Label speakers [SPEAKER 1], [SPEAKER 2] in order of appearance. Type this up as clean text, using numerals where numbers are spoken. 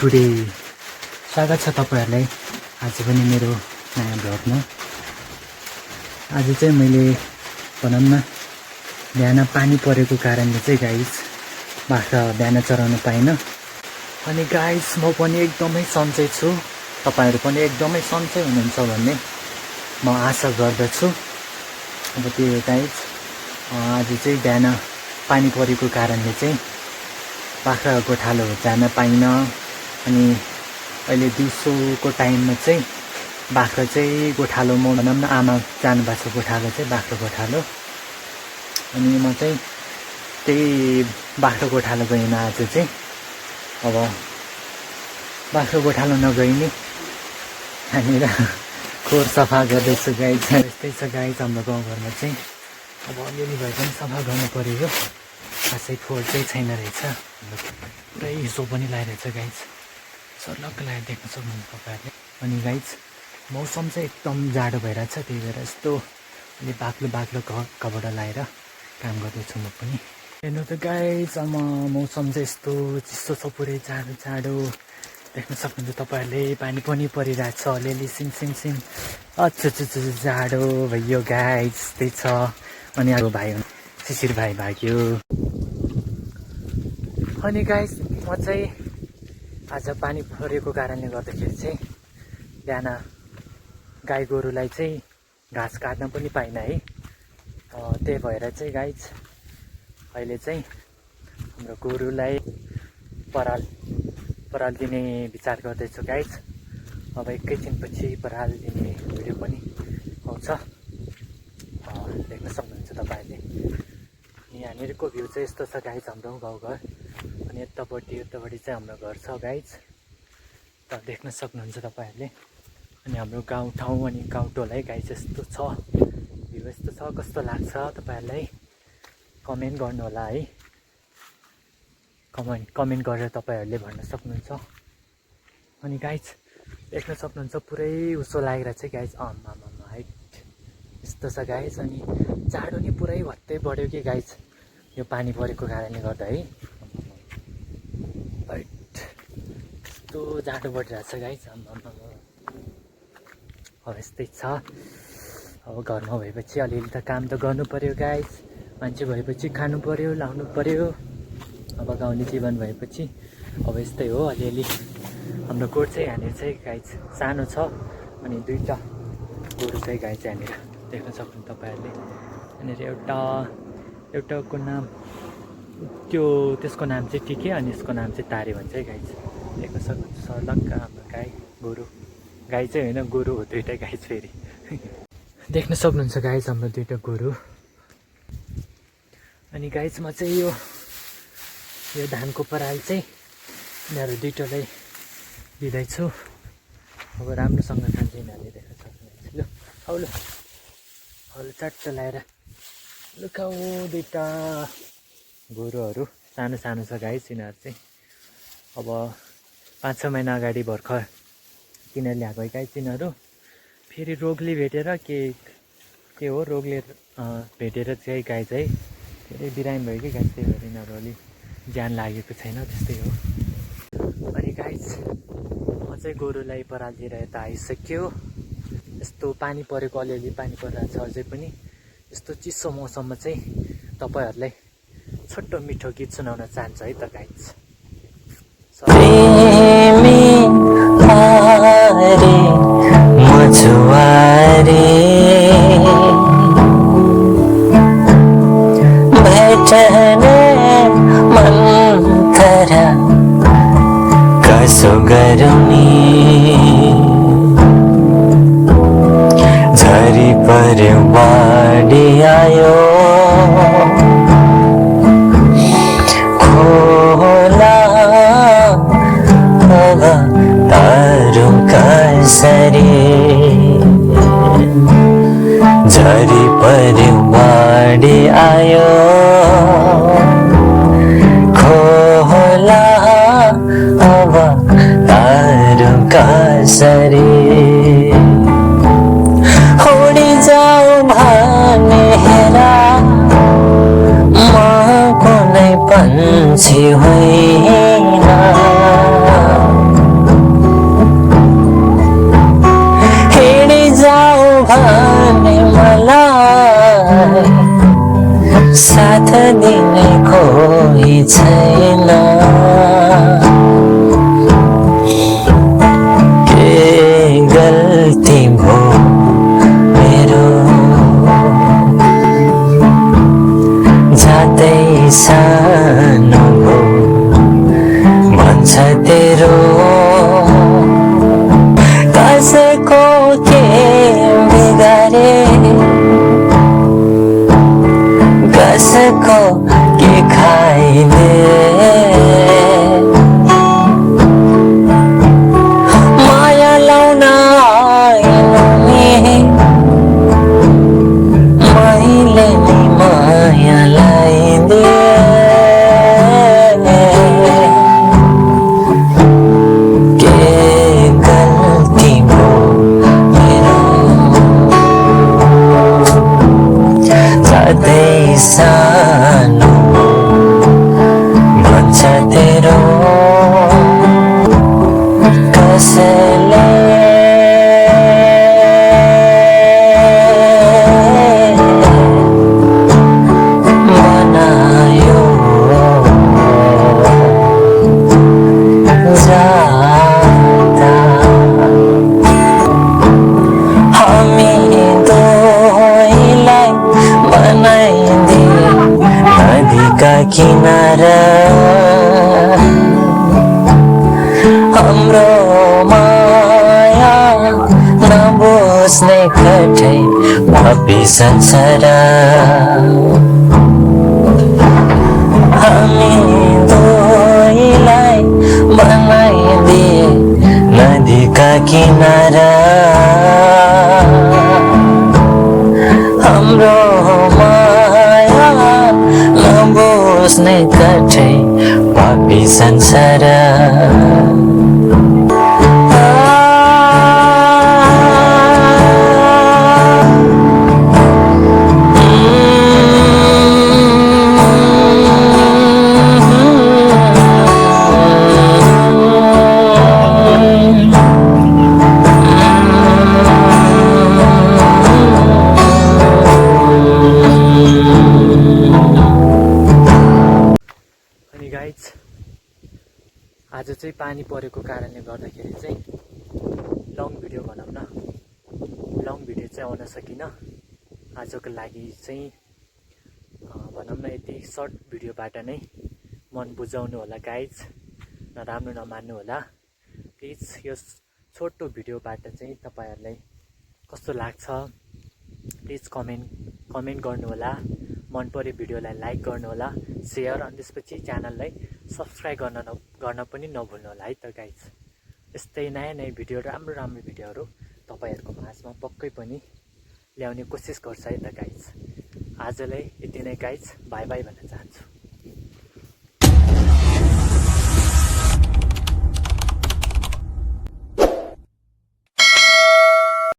[SPEAKER 1] Today स्वागत छ तपाईहरुलाई आज पनि मेरो नयाँ भ्लगमा। आज चाहिँ मैले भनौँ न बिहान पानी परेको कारणले चाहिँ गाइस बाख्रा बिहान चराउन पाइन। अनि गाइस म पनि एकदमै सन्चै छु, तपाईहरु पनि एकदमै सन्चै हुनुहुन्छ भन्ने म आशा गर्दछु। अब त्यो गाइस आज चाहिँ बिहान पानी परेको कारणले चाहिँ बाख्रा गोठालो जान पाइन। अनि अहिले दिउँसोको टाइममा चाहिँ बाख्रा चाहिँ गोठालोमा भनौँ न आमा जानुभएको छ गोठालो चाहिँ बाख्रा गोठालो। अनि म चाहिँ त्यही बाख्रा गोठालो गएन आज चाहिँ। अब बाख्रा गोठालो नगई नि हामीर खोर सफा गर्दैछु गाइस। यस्तै छ गाइस हाम्रो गाउँघरमा चाहिँ अब अलिअलि भए पनि सफा गर्नु पऱ्यो। खासै खोर चाहिँ छैन रहेछ, पुरै हिसो पनि लगाइरहेछ गाइस, सर्लक्क लगाएर देख्न सक्नुहुन्छ तपाईँहरूले। अनि गाइस मौसम चाहिँ एकदम जाडो भइरहेछ, त्यही भएर यस्तो अलि बाक्लो बाक्लो कपडा लगाएर काम गर्दैछु म पनि। हेर्नु त गाइस मौसम चाहिँ यस्तो चिसो छ, पुरै जाडो जाडो देख्न सक्नुहुन्छ तपाईँहरूले। पानी पनि परिरहेछ अलिअलि सिम अच्छा जाडो भइयो गाइस, त्यही छ। अनि अब भाइ शिशिर भाइ भाग्यो। अनि गाइस म चाहिँ आज पानी परेको कारणले गर्दाखेरि चाहिँ बिहान गाई गोरुलाई चाहिँ घाँस काट्न पनि पाइन है। त्यही भएर चाहिँ गाइस अहिले चाहिँ हाम्रो गोरुलाई पराल दिने विचार गर्दैछु गाइस। अब एकैछिनपछि पराल दिने भिडियो पनि आउँछ, देख्न सक्नुहुन्छ तपाईँहरूले। यहाँनिरको भ्यू चाहिँ यस्तो छ गाइस हाम्रो गाउँघर। अनि यतापट्टि चाहिँ हाम्रो घर छ गाइस, त देख्न सक्नुहुन्छ तपाईँहरूले। अनि हाम्रो गाउँठाउँ अनि गाउँटोल है गाइस यस्तो छ, भ्यू यस्तो छ। कस्तो लाग्छ तपाईँहरूलाई कमेन्ट गर्नु होला है, कमेन्ट गरेर तपाईँहरूले भन्न सक्नुहुन्छ। अनि गाइस देख्न सक्नुहुन्छ पुरै उसो लागेर चाहिँ गाइस हाइट यस्तो छ गाइस। अनि जाडो नि पुरै भत्तै बढ्यो कि गाइस यो पानी परेको कारणले गर्दा है। यस्तो जाडो बढिरहेछ गाइस। अब यस्तै छ। अब घरमा भएपछि अलिअलि त काम त गर्नु पर्यो गाइस, मान्छे भएपछि खानु पर्यो लाउनु पर्यो। अब गाउँले जीवन भएपछि अब यस्तै हो अलिअलि। हाम्रो गोठ चाहिँ यहाँनिर चाहिँ गाइस सानो छ, अनि दुईवटा गोरु चाहिँ गाइस यहाँनिर देख्न सक्नुहुन्छ तपाईँहरूले। यहाँनिर एउटाको नाम त्यसको नाम चाहिँ टिके, अनि यसको नाम चाहिँ तारे भन्छ है गाइस। देख्न सक्नुहुन्छ सर्लक्क हाम्रो गाई चाहिँ होइन गोरु हो, दुइटै गाइस फेरि देख्न सक्नुहुन्छ गाइस हाम्रो दुइटा गोरु। अनि गाइसमा चाहिँ यो धानको पराल चाहिँ यिनीहरू दुइटालाई दिँदैछु। अब राम्रोसँग खान्छ यिनीहरूले, देख्न सक्नुहुन्छ। ल चट्ट लगाएर लुकाउ दुइटा गोरुहरू सानो सानो छ गाइस यिनीहरू चाहिँ। अब 5-6 महिना अगाडि भर्खर किनेर ल्याएको गाइस यिनीहरू। फेरि रोगले भेटेर के हो रोगले भेटेर चाहिँ गाई चाहिँ फेरि बिरामी भयो कि गाइस, त्यही भएर यिनीहरू अलिक ज्यान लागेको छैन, त्यस्तै हो। अनि गाइस म चाहिँ गोरुलाई पराल दिएर यता आइसक्यो। यस्तो पानी परेको अलिअलि पानी परिरहेको छ अझै पनि। यस्तो चिसो मौसममा चाहिँ तपाईँहरूलाई छोटो मिठो गीत सुनाउन चाहन्छु है त गाइस।
[SPEAKER 2] कसो गरौनी झरी पर्यो बाढी आयो खोला तारो कसरी झरी पर्यो बाढी आयो खोला अब तारो कसरी उडी जाऊ भनेर म कुनै पन्छी होइन भने मलाई साथ दिने कोही छैन के गल्ती भो मेरो जातै सानो भो भन्छ तेरो कसैको के बिगारे कसैको के खाइदे माया लाउन आइनु नि मैले नि माया लाइदिए सानो भन्छ तेरो कसैले बनायो जाता हामी दुईलाई बनाइदिए नदीका किनारा हाम्रो माया नबुझ्ने कठै पापी संसार हामी दुईलाई बनाइदिए नदीका किनारा हाम्रो माया नबुझ्ने कठै पापी संसार
[SPEAKER 1] गाइज आज चाहिँ पानी परेको कारणले गर्दाखेरि चाहिँ लङ भिडियो भनौँ न लङ भिडियो चाहिँ आउन सकिनँ आजको लागि चाहिँ भनौँ न यति सर्ट भिडियोबाट नै मन बुझाउनु होला गाइज नराम्रो नमान्नु होला प्लिज यो छोटो भिडियोबाट चाहिँ तपाईँहरूलाई कस्तो लाग्छ प्लिज कमेन्ट गर्नु होला मन पऱ्यो भिडियोलाई लाइक गर्नु होला सेयर अनि त्यसपछि च्यानललाई सब्सक्राइब गर्न पनि नभुल्नु होला है त गाइज यस्तै नयाँ नयाँ भिडियो राम्रो भिडियोहरू तपाईँहरूको माझमा पक्कै पनि ल्याउने कोसिस गर्छ है त गाइज आजलाई यति नै गाइज बाई बाई भन्न चाहन्छु।